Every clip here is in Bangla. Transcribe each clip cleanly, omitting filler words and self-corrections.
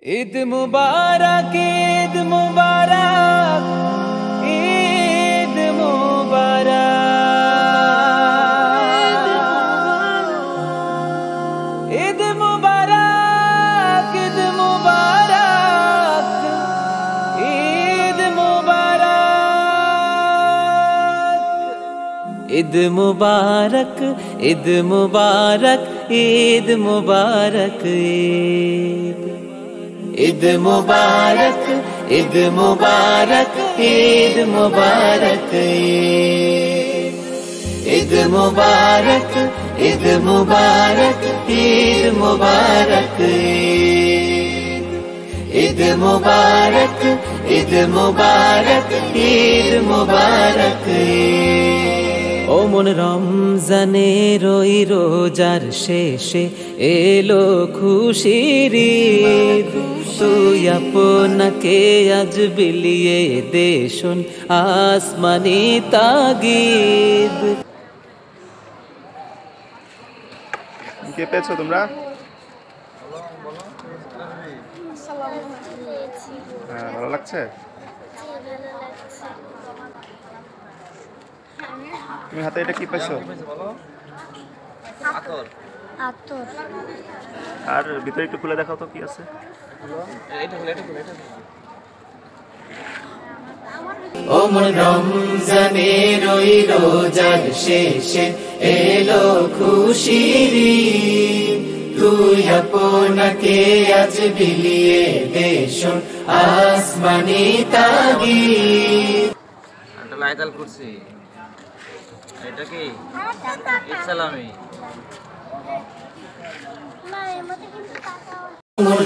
ঈদ মুবারক, ঈদ মুবারক, ঈদ মুবারক, ঈদ মুবারক, ঈদ মুবারক, ঈদ মুবারক, ঈদ মুবারক, ঈদ মুবারক, ঈদ মুবারক, ঈদ মুবারক, ঈদ মুবারক, ঈদ মুবারক, ঈদ মুবারক, ঈদ মুবারক, ঈদ মুবারক, ঈদ মুবারক, ঈদ মুবারক, ঈদ মুবারক। ও মন রমজানের ওই রোজার শেষে এলো খুশির ঈদ, তুই আপনাকে আজ বিলিয়ে দে শোন আসমানি তাগিদ। কে পেয়েছো তোমরা? হ্যাঁ, ভালো লাগছে। তুমি হাতে এটা কি পেয়েছো? আর ভিতরে একটু খুলে দেখাও তো কি আছে। ও মন রমজানের ওই রোজার শেষে এলো খুশির ঈদ, তুই আপনাকে আজ বিলিয়ে দে শোন আসমানি তাগিদ। লাইতাল করছি এটা কি ইসলামী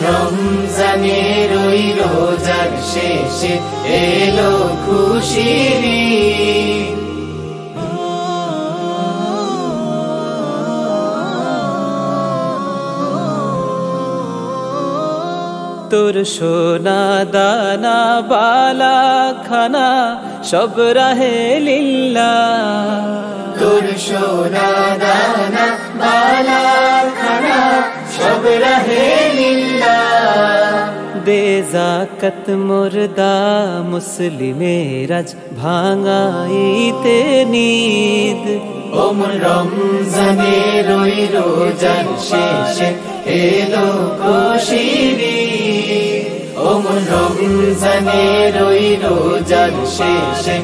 রমজানের ওই রোজার শেষে এলো খুশির ঈদ, তোর সোনা দানা বালা খানা সব রাহে লিল্লাহ, তোর সোনা দানা বালা খানা সব রাহে লিল্লাহ। দে যাকাত মুর্দা মুসলিমের আজ ভাঙাইতে নিদ, ও মন রমজানের ওই রোজার শেষে এলো খুশির ঈদ, ও মন রমজানের ওই রোজার শেষে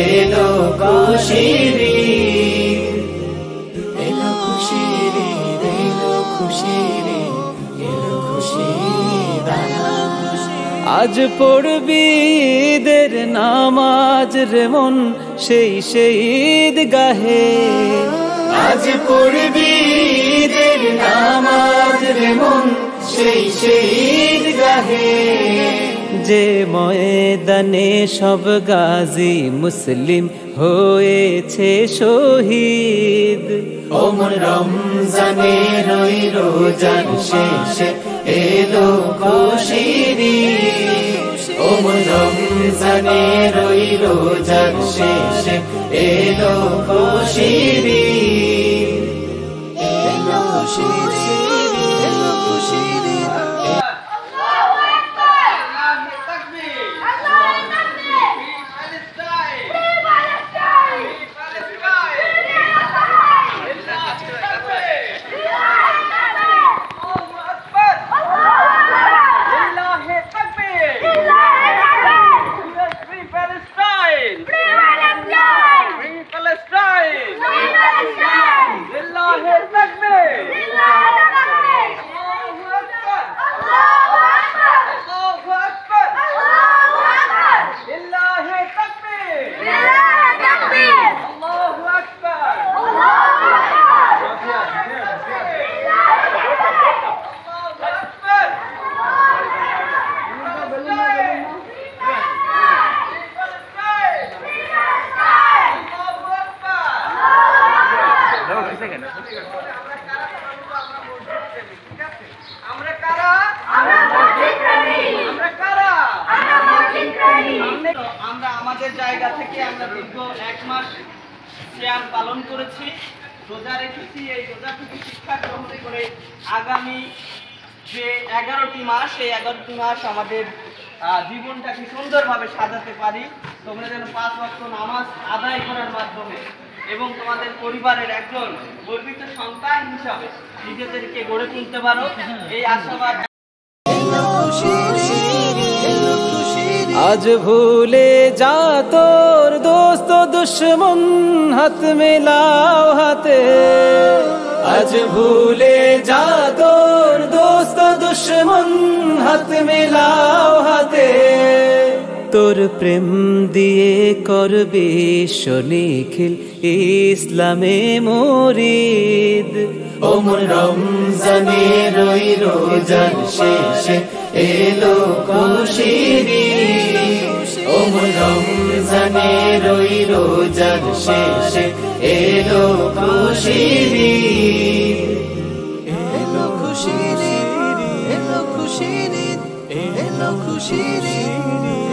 এলো খুশির ঈদ, এলো খুশির ঈদ, এলো খুশির ঈদ, এলো খুশির ঈদ। আজ পড়বি ঈদের নামাজ রে মন সেই ঈদ গাহে, আজ পড়বি ঈদের নামাজ রে মন সেই ঈদ গাহে। যে ময়দানে সব গাজী মুসলিম হয়েছে শহীদ, ও মন রমজানের ওই রোজার শেষে এলো খুশির ঈদ, ও মন রমজানের ওই রোজার শেষে এলো খুশির ঈদ, এলো খুশির ঈদ, এলো খুশির ঈদ। আমরা আমাদের জায়গা থেকে আমরা দীর্ঘ 1 মাস সিয়াম পালন করেছি, রোজা রেখেছি। এই রোজা থেকে শিক্ষা গ্রহণ করে আগামী যে 11টি মাস, এই 11টি মাস আমাদের জীবনটাকে সুন্দরভাবে সাজাতে পারি। তোমরা যেন 5 ওয়াক্ত নামাজ আদায় করার মাধ্যমে এবং তোমাদের পরিবারের একজন গর্বিত সন্তান হিসাবে নিজেদেরকে গড়ে তুলতে পারো, এই আশাবাদ। আজ ভুলে যা তোর দোস্ত দুশ্মন, হাত মেলাও হাতে। আজ ভুলে যা তোর দোস্ত দুশ্মন, হাত মেলাও হাতে। তোর প্রেম দিয়ে করবি নিখিল ইসলামে মুরিদ। ওমর রমজানে রই রোজার শেষে এলো খুশির ঈদ। ওমর রমজানে রই রোজার শেষে এলো খুশির ঈদ। এলো খুশির ঈদ, এলো খুশির ঈদ, এলো খুশির ঈদ,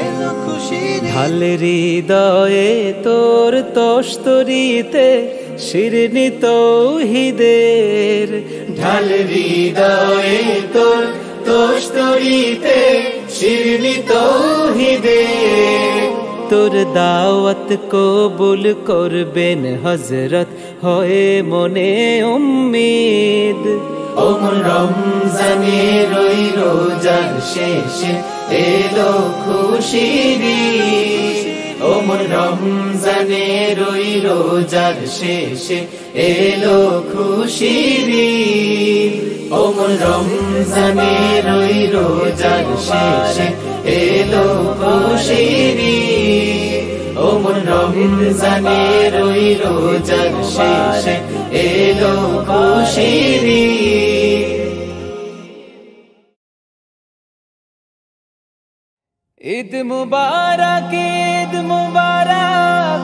এলো খুশির ঈদ। ঢাল হৃদয়ে তোর তস্তরিতে শিরনি তৌহিদের। ঢাল হৃদয়ে তোর তস্তরিতে শিরনি তৌহিদের। তোর দাওয়াত কবুল করবেন হযরত, হয়ে মনে উম্মিদ। ওমর রমজানে রই রোজার শেষে এলো খুশির ঈদ। ওমর রমজানে রই রোজার শেষে এলো খুশির ঈদ। ওমর রমজানে রই রোজার শেষে এলো খুশির ঈদ। ওমর রমজানে রই রোজার শেষে এলো খুশির ঈদ। ঈদ মুবারক, ঈদ মুবারক,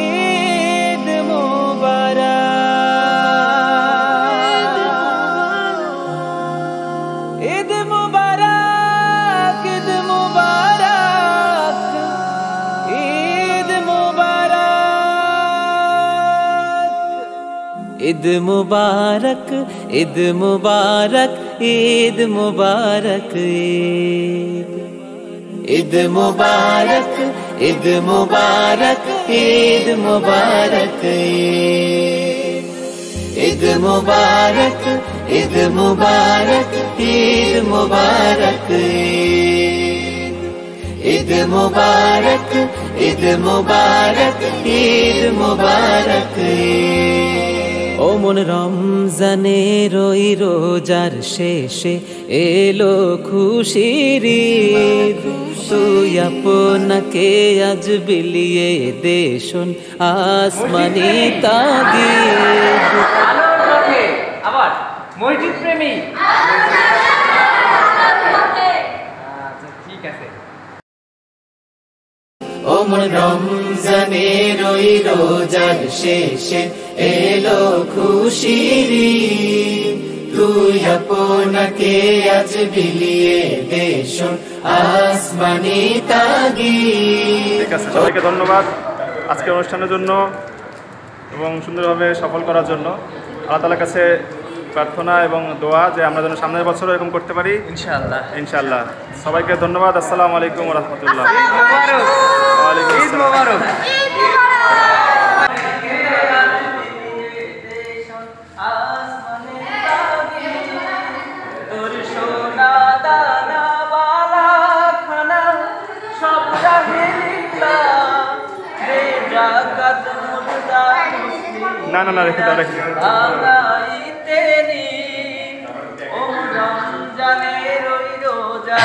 ঈদ মুবারক, ঈদ মুবারক, ঈদ মুবারক, ঈদ মুবারক, ঈদ মুবারক, ঈদ মুবারক, ঈদ মুবারক, ঈদ মুবারক, ঈদ মুবারক, ঈদ মুবারক, ঈদ মুবারক, ঈদ মুবারক, ঈদ মুবারক, ঈদ মুবারক, ঈদ মুবারক, ঈদ মুবারক। ওমর রমজানে রই রোজার শেষে এলো খুশির ঈদ। তুই আপনাকে আজ বিলিয়ে দে শোন আসমানি তাগিদ। আলোর পথে আবার মসজিদ প্রেমী। আচ্ছা ঠিক আছে। ওমর রমজানে রই রোজার শেষে এলো খুশির ঈদ। তুই আপনাকে আজ বিলিয়ে দে শোন আসমানি তাগিদ। ঠিক আছে, সবাইকে ধন্যবাদ আজকের অনুষ্ঠানের জন্য এবং সুন্দরভাবে সফল করার জন্য। আল্লাহ তাআলার কাছে প্রার্থনা এবং দোয়া যে আমরা যেন সামনের বছরও এরকম করতে পারি ইনশাআল্লাহ। ইনশাআল্লাহ। সবাইকে ধন্যবাদ। আসসালামু আলাইকুম ওয়া রাহমাতুল্লাহ। ঈদ মোবারক, ওয়ালাইকুম ঈদ মোবারক। না না না, রেখে দাও, রেখে দাও। ও রমজানে রই রোজা